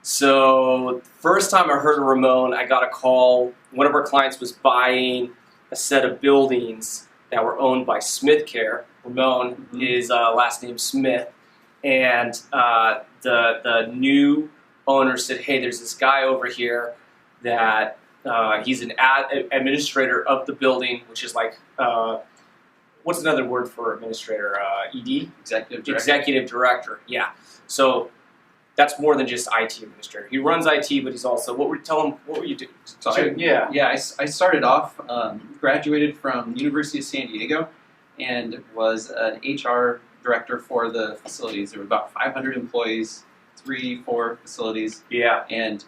So first time I heard of Ramon, I got a call. One of our clients was buying a set of buildings that were owned by Smith Care. Ramon is last name Smith, and the new owner said, "Hey, there's this guy over here that he's an administrator of the building, which is like what's another word for administrator? ED? Executive director. Executive director. Yeah. So." That's more than just IT administrator. He runs IT, but he's also, what were you doing? So I started off, graduated from University of San Diego, and was an HR director for the facilities. There were about 500 employees, 3-4 facilities. Yeah. And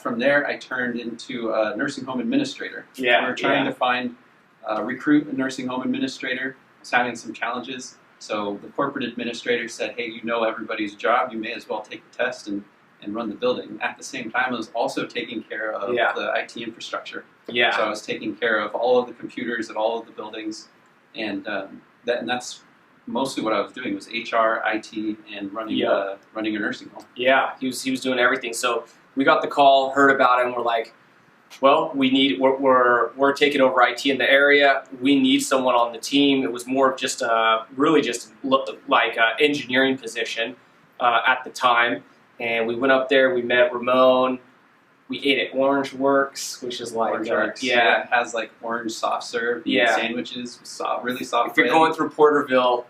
from there, I turned into a nursing home administrator. Yeah. We were trying to recruit a nursing home administrator. I was having some challenges. So the corporate administrator said, hey, you know everybody's job, you may as well take the test and run the building. At the same time, I was also taking care of the IT infrastructure. Yeah. So I was taking care of all of the computers at all of the buildings, and that's mostly what I was doing was HR, IT, and running a nursing home. Yeah, he was doing everything. So we got the call, heard about it, and we're like, well, we're taking over IT in the area. We need someone on the team. It was more of just really just like an engineering position at the time. And we went up there. We met Ramon. We ate at Orange Works, which is like it has like orange soft serve sandwiches, really soft. If you're going through Porterville,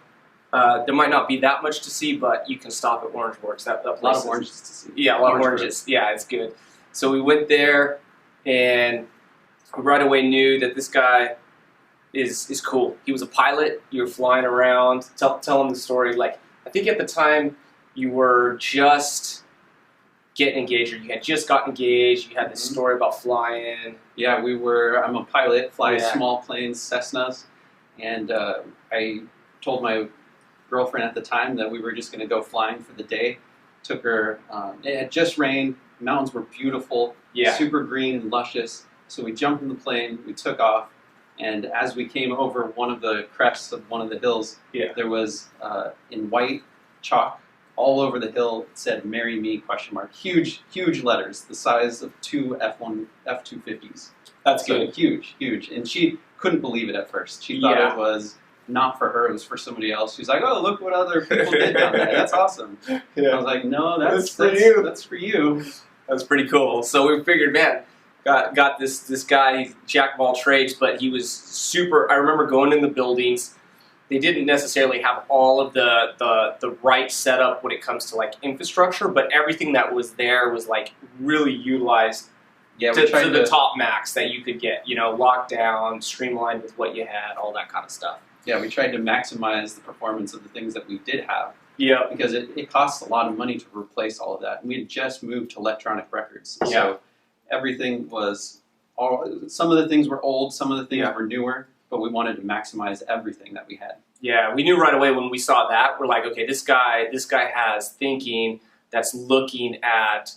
there might not be that much to see, but you can stop at Orange Works. That place a lot of oranges to see. Yeah, a lot of oranges. Yeah, it's good. So we went there. And right away knew that this guy is cool. He was a pilot. You were flying around. Tell him the story. Like, I think at the time you were just getting engaged, or you had just gotten engaged. You had this story about flying. Yeah, I'm a pilot, fly small planes, Cessnas. And I told my girlfriend at the time that we were just going to go flying for the day. Took her, it had just rained. Mountains were beautiful, super green and luscious. So we jumped in the plane, we took off, and as we came over one of the crests of one of the hills, there was, in white chalk, all over the hill, it said, "Marry me?" ? Huge, huge letters, the size of 2 F-250s. That's good. Huge, huge. And she couldn't believe it at first. She thought it was not for her, it was for somebody else. She's like, "Oh, look what other people did down there. That's awesome." I was like, "No, that's for you. That's for you." That's pretty cool. So we figured, man, got this guy, he's jack of all trades, but he was super. I remember going in the buildings. They didn't necessarily have all of the right setup when it comes to like infrastructure, but everything that was there was like really utilized to the top max that you could get. You know, locked down, streamlined with what you had, all that kind of stuff. Yeah, we tried to maximize the performance of the things that we did have. Yeah. Because it costs a lot of money to replace all of that. And we had just moved to electronic records. Yeah. So everything was, some of the things were old, some of the things were newer, but we wanted to maximize everything that we had. Yeah, we knew right away when we saw that, we're like, okay, this guy has thinking that's looking at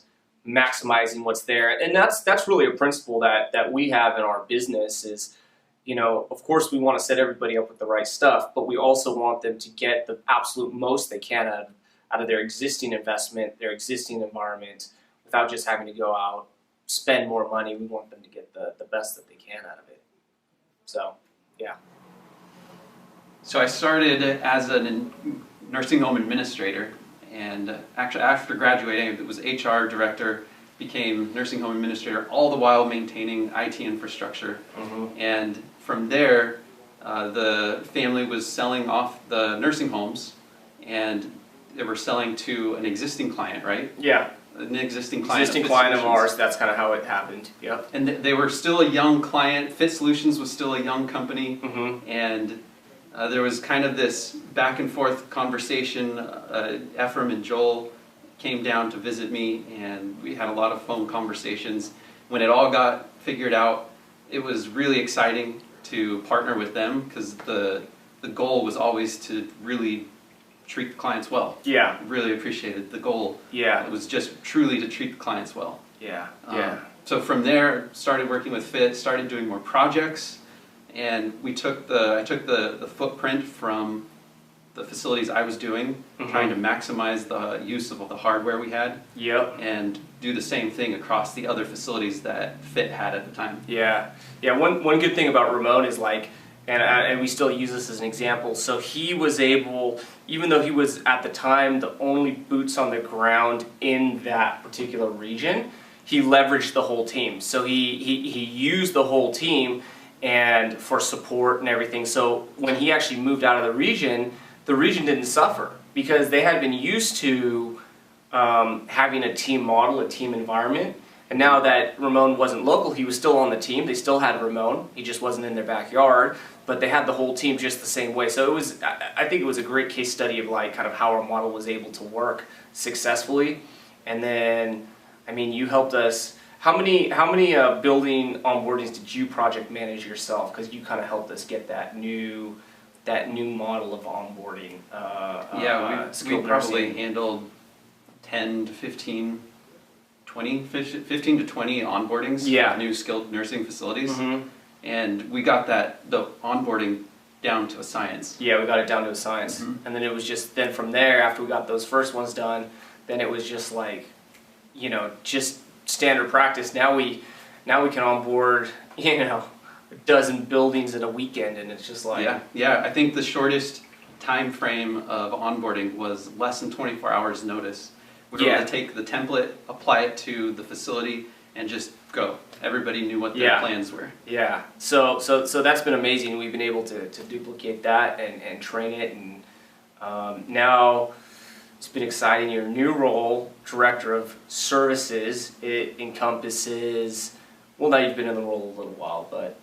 maximizing what's there. And that's really a principle that we have in our business is, you know, of course we want to set everybody up with the right stuff, but we also want them to get the absolute most they can out of their existing investment, their existing environment, without just having to go out, spend more money. We want them to get the best that they can out of it. So, yeah. So I started as a nursing home administrator, and actually after graduating, it was HR director, became nursing home administrator, all the while maintaining IT infrastructure. And from there, the family was selling off the nursing homes, and they were selling to an existing client, right? Yeah. An existing client. Existing client of ours, that's kind of how it happened. Yep. And they were still a young client. Fit Solutions was still a young company, and there was kind of this back and forth conversation. Ephraim and Joel came down to visit me, and we had a lot of phone conversations. When it all got figured out, it was really exciting to partner with them because the goal was always to really treat the clients well. Yeah. Really appreciated the goal. Yeah. It was just truly to treat the clients well. Yeah. So from there, started working with Fit, started doing more projects, and I took the footprint from the facilities I was doing, trying to maximize the use of the hardware we had. Yep. And do the same thing across the other facilities that Fit had at the time. Yeah. Yeah. One good thing about Ramon is like, and we still use this as an example. So he was able, even though he was at the time the only boots on the ground in that particular region, he leveraged the whole team. So he used the whole team and for support and everything. So when he actually moved out of the region didn't suffer because they had been used to having a team model, a team environment. And now that Ramon wasn't local, he was still on the team. They still had Ramon. He just wasn't in their backyard, but they had the whole team just the same way. So it was, I think it was a great case study of like kind of how our model was able to work successfully. And then, I mean, you helped us. How many building onboardings did you project manage yourself? Because you kind of helped us get that new model of onboarding. We probably handled 10 to 15 to 20 onboardings of new skilled nursing facilities. And we got the onboarding down to a science. Yeah, we got it down to a science. And then it was just, then from there, after we got those first ones done, then it was just like, you know, just standard practice. Now we can onboard, you know, a dozen buildings in a weekend, and it's just like... Yeah, I think the shortest time frame of onboarding was less than 24 hours notice. We were able to take the template, apply it to the facility, and just go. Everybody knew what their plans were. Yeah, so that's been amazing. We've been able to duplicate that and train it, and now it's been exciting. Your new role, Director of Services, it encompasses, well, now you've been in the role a little while, but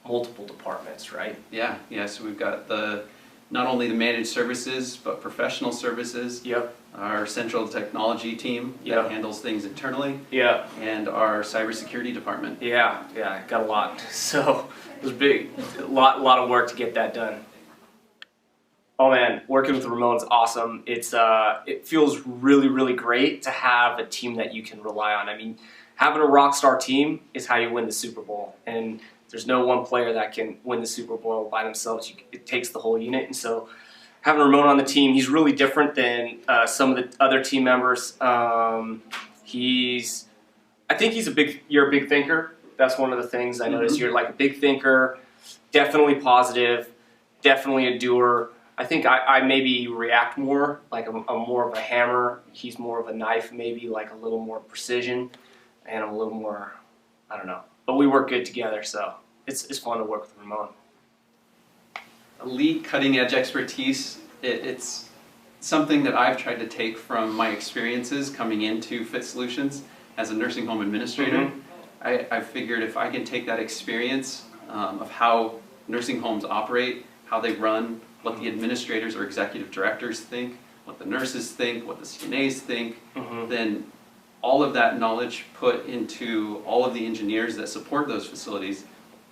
multiple departments, right? Yeah, so we've got not only the managed services, but professional services. Yep. Our central technology team that handles things internally. Yeah. And our cybersecurity department. Yeah, got a lot. So it was big, a lot of work to get that done. Oh man, working with Ramon's awesome. It feels really great to have a team that you can rely on. I mean, having a rock star team is how you win the Super Bowl, and there's no one player that can win the Super Bowl by themselves. It takes the whole unit, and so having Ramon on the team, he's really different than some of the other team members. I think you're a big thinker. That's one of the things I noticed. You're like a big thinker, definitely positive, definitely a doer. I think I maybe react more, like I'm more of a hammer. He's more of a knife, maybe like a little more precision, and I'm a little more, I don't know. But we work good together, so it's fun to work with Ramon. Elite cutting-edge expertise, it's something that I've tried to take from my experiences coming into Fit Solutions as a nursing home administrator. I figured if I can take that experience of how nursing homes operate, how they run, what the administrators or executive directors think, what the nurses think, what the CNAs think, then all of that knowledge put into all of the engineers that support those facilities,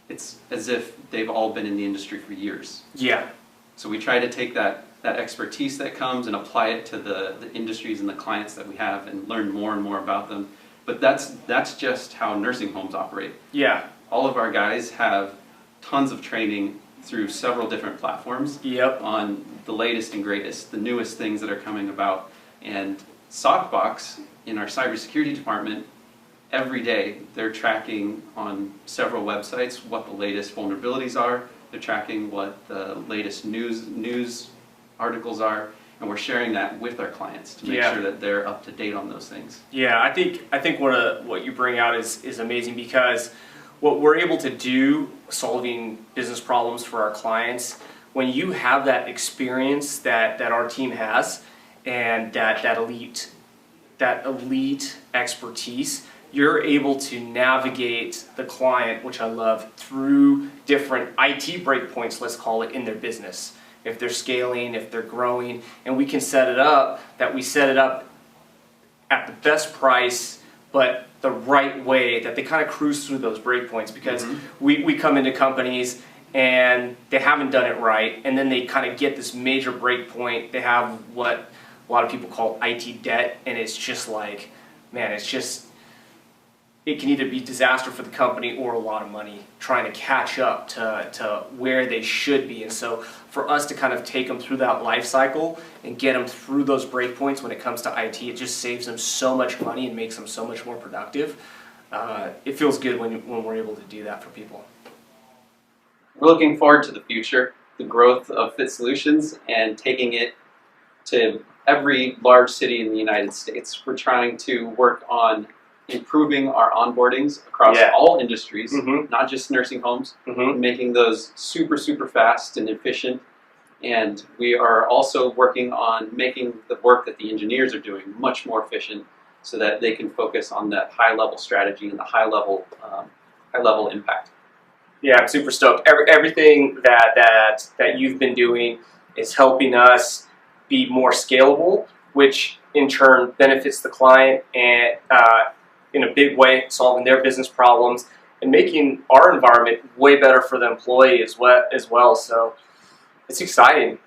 it's as if they've all been in the industry for years. Yeah. So we try to take that expertise that comes and apply it to the industries and the clients that we have and learn more and more about them. But that's just how nursing homes operate. Yeah. All of our guys have tons of training through several different platforms on the latest and greatest, the newest things that are coming about. And Sockbox, in our cybersecurity department, every day they're tracking on several websites what the latest vulnerabilities are. They're tracking what the latest news articles are, and we're sharing that with our clients to make sure that they're up to date on those things. Yeah, I think what you bring out is amazing, because what we're able to do solving business problems for our clients, when you have that experience that our team has and that elite expertise, you're able to navigate the client, which I love, through different IT breakpoints, let's call it, in their business. If they're scaling, if they're growing, and we can set it up at the best price, but the right way, that they kind of cruise through those breakpoints, because we come into companies and they haven't done it right, and then they kind of get this major breakpoint. They have what a lot of people call IT debt, and it's just like, man, it can either be disaster for the company or a lot of money trying to catch up to where they should be. And so for us to kind of take them through that life cycle and get them through those breakpoints when it comes to IT, it just saves them so much money and makes them so much more productive. It feels good when we're able to do that for people. We're looking forward to the future, the growth of Fit Solutions, and taking it to every large city in the United States. We're trying to work on improving our onboardings across all industries, not just nursing homes, making those super, super fast and efficient. And we are also working on making the work that the engineers are doing much more efficient so that they can focus on that high-level strategy and the high-level impact. Yeah, I'm super stoked. Everything that you've been doing is helping us be more scalable, which in turn benefits the client and in a big way, solving their business problems and making our environment way better for the employee as well. So it's exciting.